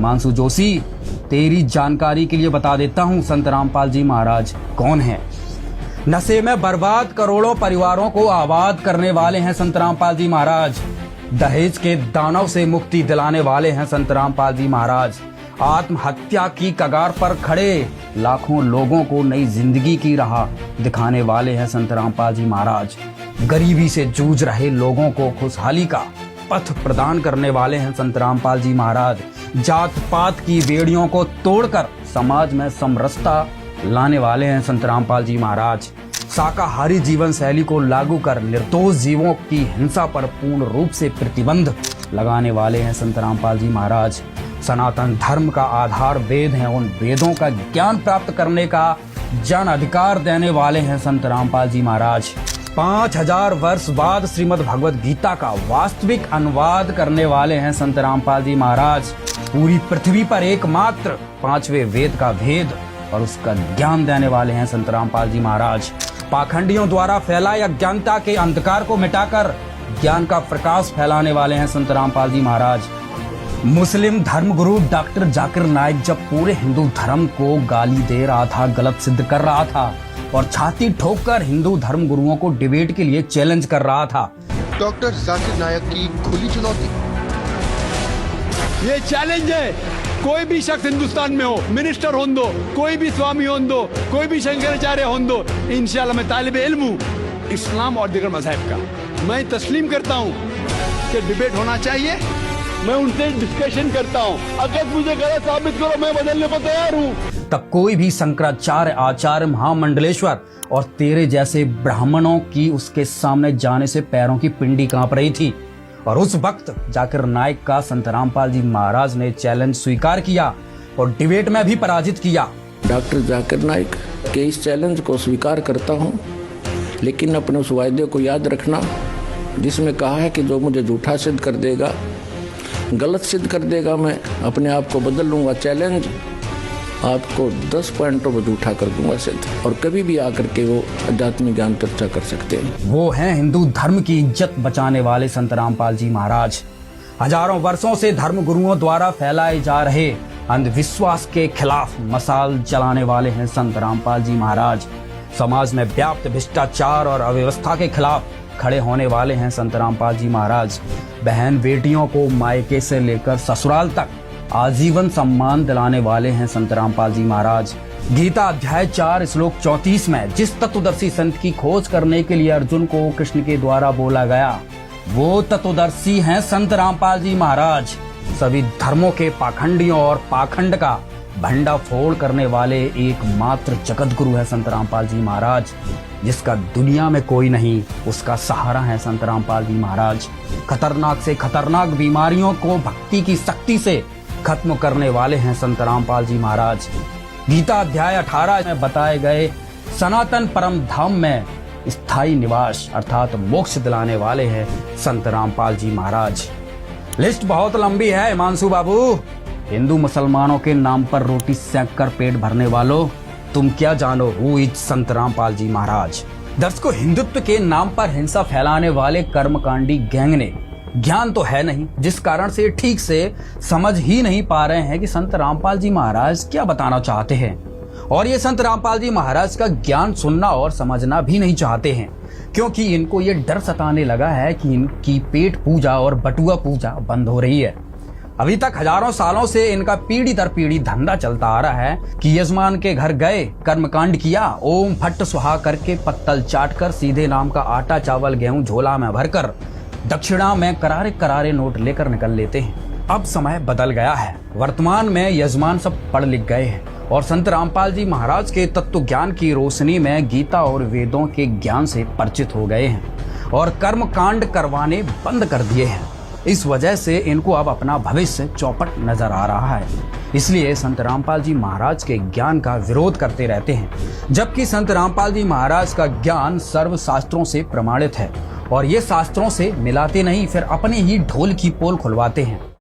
हिमांशु जोशी, तेरी जानकारी के लिए बता देता हूँ संत रामपाल जी महाराज कौन है। नशे में बर्बाद करोड़ों परिवारों को आबाद करने वाले हैं संत रामपाल जी महाराज। दहेज के दानव से मुक्ति दिलाने वाले हैं संत रामपाल जी महाराज। आत्महत्या की कगार पर खड़े लाखों लोगों को नई जिंदगी की राह दिखाने वाले हैं संत रामपाल जी महाराज। गरीबी से जूझ रहे लोगों को खुशहाली का पथ प्रदान करने वाले हैं संत रामपाल जी महाराज। जात पात की बेड़ियों को तोड़कर समाज में समरसता लाने वाले हैं संत रामपाल जी महाराज। शाकाहारी जीवन शैली को लागू कर निर्दोष जीवों की हिंसा पर पूर्ण रूप से प्रतिबंध लगाने वाले हैं संत रामपाल जी महाराज। सनातन धर्म का आधार वेद है, उन वेदों का ज्ञान प्राप्त करने का जन अधिकार देने वाले हैं संत रामपाल जी महाराज। 5000 वर्ष बाद श्रीमद् भगवद गीता का वास्तविक अनुवाद करने वाले हैं संत रामपाल जी महाराज। पूरी पृथ्वी पर एकमात्र 5वें वेद का भेद और उसका ज्ञान देने वाले हैं संत रामपाल जी महाराज। पाखंडियों द्वारा फैलाए अज्ञानता के अंधकार को मिटाकर ज्ञान का प्रकाश फैलाने वाले हैं संत रामपाल जी महाराज। मुस्लिम धर्मगुरु डॉक्टर जाकिर नाइक जब पूरे हिंदू धर्म को गाली दे रहा था, गलत सिद्ध कर रहा था और छाती ठोककर हिंदू धर्म गुरुओं को डिबेट के लिए चैलेंज कर रहा था, डॉक्टर जाकिर नाइक की खुली चुनौती। ये चैलेंज है, कोई भी शख्स हिंदुस्तान में हो, मिनिस्टर हों दो, कोई भी स्वामी हों दो, कोई भी शंकराचार्य हों दो, इंशाल्लाह मैं तालिबे इल्म हूँ इस्लाम और दीगर मज़हब का। मैं तस्लीम करता हूँ कि डिबेट होना चाहिए, मैं उनसे डिस्कशन करता हूँ, अगर मुझे गलत साबित करो मैं बदलने को तैयार हूँ। तब कोई भी शंकराचार्य, आचार्य, महामंडलेश्वर और तेरे जैसे ब्राह्मणों की उसके सामने जाने से पैरों की पिंडी कांप रही थी। और उस वक्त जाकिर नाइक का संत रामपाल जी महाराज ने चैलेंज स्वीकार किया और डिबेट में भी पराजित किया। डॉक्टर जाकिर नाइक के इस चैलेंज को स्वीकार करता हूं, लेकिन अपने उस वायदे को याद रखना जिसमें कहा है कि जो मुझे झूठा सिद्ध कर देगा, गलत सिद्ध कर देगा, मैं अपने आप को बदल लूंगा। चैलेंज आपको 10 पॉइंटों पर झूठा कर दूंगा सिद्ध, और कभी भी आकर के वो आध्यात्मिक ज्ञान चर्चा कर सकते हैं। वो हैं हिंदू धर्म की इज्जत बचाने वाले संत रामपाल जी महाराज। हजारों वर्षों से धर्म गुरुओं द्वारा फैलाए जा रहे अंधविश्वास के खिलाफ मशाल जलाने वाले हैं संत रामपाल जी महाराज। समाज में व्याप्त भ्रष्टाचार और अव्यवस्था के खिलाफ खड़े होने वाले हैं संत रामपाल जी महाराज। बहन बेटियों को मायके से लेकर ससुराल तक आजीवन सम्मान दिलाने वाले हैं संत रामपाल जी महाराज। गीता अध्याय 4 श्लोक 34 में जिस तत्वदर्शी संत की खोज करने के लिए अर्जुन को कृष्ण के द्वारा बोला गया, वो तत्वदर्शी हैं संत रामपाल जी महाराज। सभी धर्मों के पाखंडियों और पाखंड का भंडा फोड़ करने वाले एकमात्र जगत गुरु है संत रामपाल जी महाराज। जिसका दुनिया में कोई नहीं, उसका सहारा है संत रामपाल जी महाराज। खतरनाक से खतरनाक बीमारियों को भक्ति की शक्ति से खत्म करने वाले हैं संत रामपाल जी महाराज। गीता अध्याय 18 में बताए गए सनातन परम धाम में स्थायी निवास अर्थात मोक्ष दिलाने वाले हैं संत रामपाल जी महाराज। लिस्ट बहुत लंबी है हिमांशु बाबू। हिंदू मुसलमानों के नाम पर रोटी सेंक कर पेट भरने वालों, तुम क्या जानो हु इज संत रामपाल जी महाराज। दर्शकों, हिंदुत्व के नाम पर हिंसा फैलाने वाले कर्मकांडी गैंग ने ज्ञान तो है नहीं, जिस कारण से ठीक से समझ ही नहीं पा रहे हैं कि संत रामपाल जी महाराज क्या बताना चाहते हैं। और ये संत रामपाल जी महाराज का ज्ञान सुनना और समझना भी नहीं चाहते हैं, क्योंकि इनको ये डर सताने लगा है कि इनकी पेट पूजा और बटुआ पूजा बंद हो रही है। अभी तक हजारों सालों से इनका पीढ़ी दर पीढ़ी धंधा चलता आ रहा है कि यजमान के घर गए, कर्मकांड किया, ओम फट सुहा करके पत्तल चाट कर सीधे नाम का आटा चावल गेहूं झोला में भरकर दक्षिणा में करारे करारे नोट लेकर निकल लेते हैं। अब समय बदल गया है। वर्तमान में यजमान सब पढ़ लिख गए हैं और संत रामपाल जी महाराज के तत्व ज्ञान की रोशनी में गीता और वेदों के ज्ञान से परिचित हो गए हैं और कर्म कांड करवाने बंद कर दिए हैं। इस वजह से इनको अब अपना भविष्य चौपट नजर आ रहा है। इसलिए संत रामपाल जी महाराज के ज्ञान का विरोध करते रहते हैं, जबकि संत रामपाल जी महाराज का ज्ञान सर्व शास्त्रों से प्रमाणित है और ये शास्त्रों से मिलाते नहीं, फिर अपने ही ढोल की पोल खुलवाते हैं।